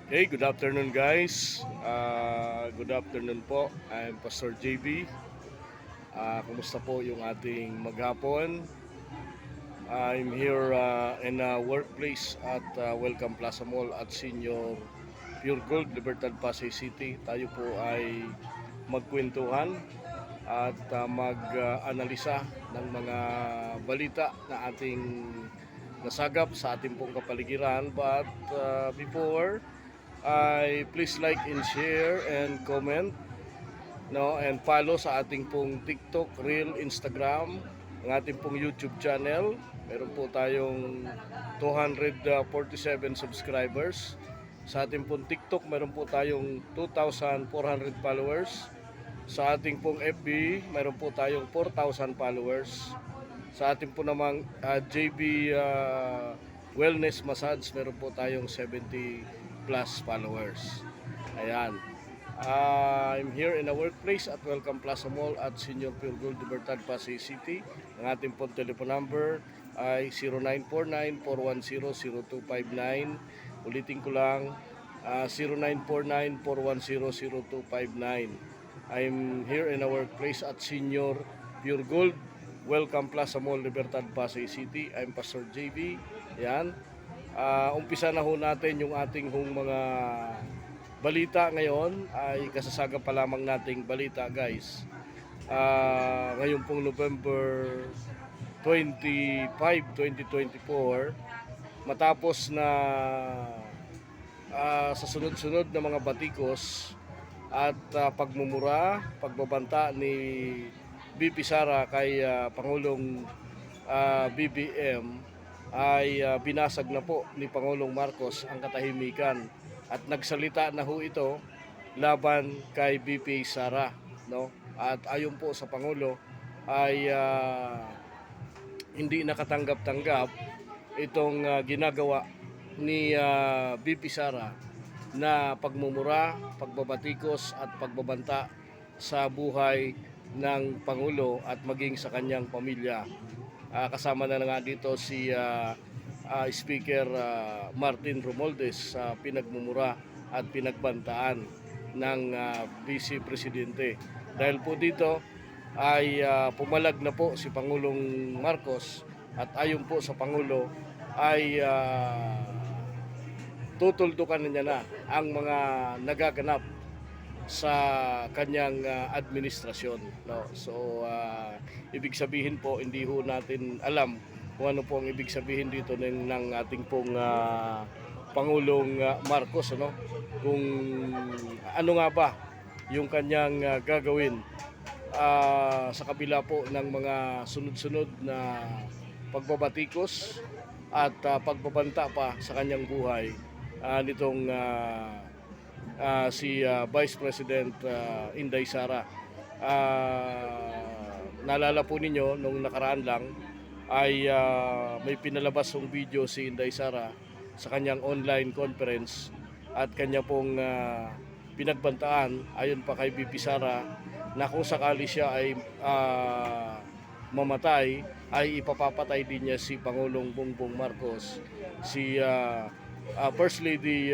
Okay, good afternoon guys. Good afternoon po. I'm Pastor JB. Kumusta po yung ating maghapon? I'm here in a workplace at Welcome Plaza Mall at Senior Pure Gold, Libertad, Pasay City. Tayo po ay magkwentuhan at mag-analisa ng mga balita na ating nasagap sa ating pong kapaligiran. But before, I please like and share and comment, no, and follow sa ating pong TikTok, Reel, Instagram, ang ating pong YouTube channel. Meron po tayong 247 subscribers. Sa ating pong TikTok, meron po tayong 2,400 followers. Sa ating pong FB, meron po tayong 4,000 followers. Sa ating po namang JB Wellness Massage, meron po tayong 70 plus followers. Ayan. I'm here in a workplace at Welcome Plaza Mall at Senior Pure Gold, Libertad, Pasay City. Ang ating pong telephone number ay 0949-410-0259. Ulitin ko lang, 0949-410-0259. I'm here in a workplace at Senior Pure Gold, Welcome Plaza Mall, Libertad, Pasay City. I'm Pastor JB. Yan. Umpisa na ho natin yung ating mga balita ngayon. Ay kasasaga pa lamang nating balita guys. Ngayon pong November 25, 2024, matapos na sa sunod-sunod na mga batikos at pagmumura, pagbabanta ni BP Sara kay Pangulong BBM ay binasag na po ni Pangulong Marcos ang katahimikan at nagsalita na ho ito laban kay BP Sara, no? At ayon po sa Pangulo ay hindi nakatanggap-tanggap itong ginagawa ni BP Sara na pagmumura, pagbabatikos at pagbabanta sa buhay ng Pangulo at maging sa kanyang pamilya. Kasama na nga dito si Speaker Martin Romualdez sa pinagmumura at pinagbantaan ng Vice Presidente. Dahil po dito ay pumalag na po si Pangulong Marcos at ayon po sa Pangulo ay tutuldukan na niya na ang mga nagaganap sa kanyang administrasyon, no? So ibig sabihin po hindi ho natin alam kung ano po ang ibig sabihin dito ng ating pong Pangulong Marcos, ano? Kung ano nga ba yung kanyang gagawin sa kabila po ng mga sunod-sunod na pagbabatikos at pagbabanta pa sa kanyang buhay nitong si Vice President Inday Sara. Naalala po ninyo nung nakaraan lang ay may pinalabas ng video si Inday Sara sa kanyang online conference at kanya pong pinagbantaan ayon pa kay BP Sara na kung sakali siya ay mamatay ay ipapapatay din niya si Pangulong Bongbong Marcos, si First Lady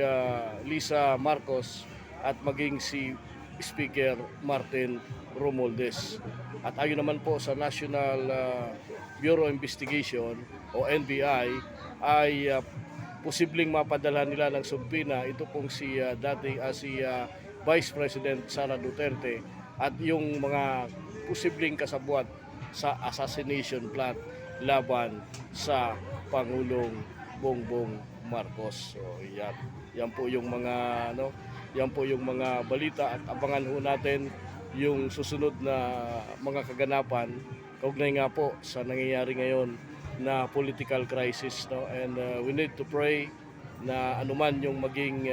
Lisa Marcos at maging si Speaker Martin Romualdez. At ayon naman po sa National Bureau Investigation o NBI ay posibleng mapadala nila ng subpina ito pong si Vice President Sara Duterte at yung mga posibleng kasabwat sa assassination plot laban sa Pangulong Bongbong Marcos. So yan po yung mga yan po yung mga balita at abangan ho natin yung susunod na mga kaganapan kaugnay nga po sa nangyayari ngayon na political crisis, no? And we need to pray na anuman yung maging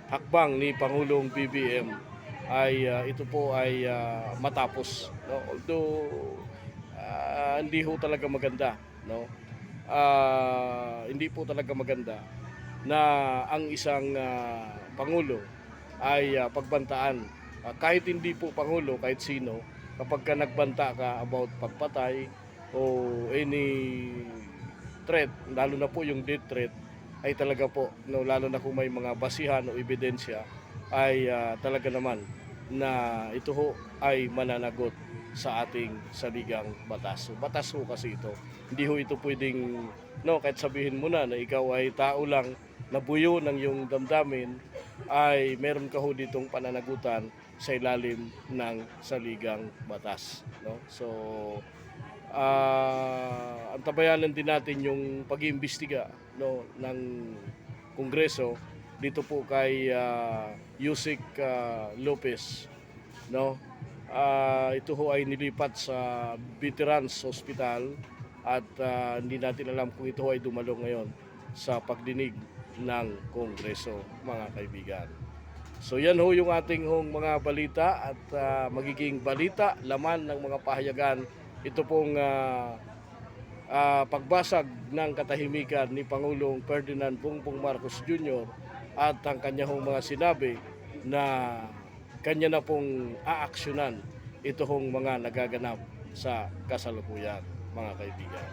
hakbang ni Pangulong BBM ay ito po ay matapos, no? Although hindi ho talaga maganda, no? Hindi po talaga maganda na ang isang pangulo ay pagbantaan. Kahit hindi po pangulo, kahit sino, kapag ka nagbanta ka about pagpatay o any threat, lalo na po yung death threat, ay talaga po, no, lalo na kung may mga basihan o ebidensya, ay talaga naman na ito ho ay mananagot sa ating saligang batas. So, batas ho kasi ito. Hindi ho ito pwedeng, no, kahit sabihin mo na ikaw ay tao lang na buyo ng iyong damdamin, ay meron ka ho ditong pananagutan sa ilalim ng saligang batas. No? So, antabayanan din natin yung pag-iimbestiga, no, ng Kongreso dito po kay Yusek Lopez, no. Ito ho ay nilipat sa Veterans Hospital at hindi natin alam kung ito ay dumalo ngayon sa pagdinig ng Kongreso, mga kaibigan. So yan ho yung ating hong mga balita at magiging balita, laman ng mga pahayagan. Ito pong pagbasag ng katahimikan ni Pangulong Ferdinand Bongbong Marcos Jr. at ang kanya hong mga sinabi na kanya na pong aaksyonan ito hong mga nagaganap sa kasalukuyan, mga kaibigan.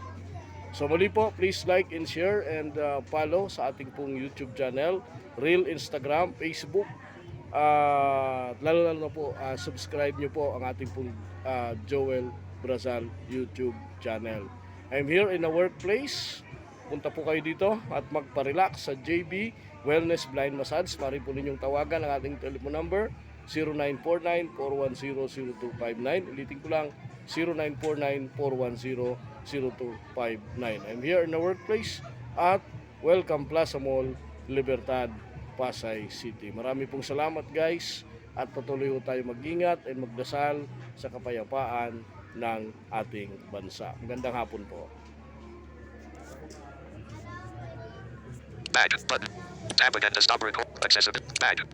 So muli po, please like and share and follow sa ating pong YouTube channel, Real Instagram, Facebook. Lalo na po, subscribe nyo po ang ating pong Joel Brazal YouTube channel. I'm here in a workplace. Punta po kayo dito at magpa-relax sa JB Wellness Blind Massage. Mari po ninyong tawagan ang ating telephone number 0949-410-0259. Ulitin ko lang, 0949-410-0259. I'm here in a workplace at Welcome Plaza Mall, Libertad, Pasay City. Marami pong salamat guys at patuloy po tayo mag-ingat at magdasal sa kapayapaan ng ating bansa. Magandang hapon po. Back button. Tab again to stop record. Accessible. Back.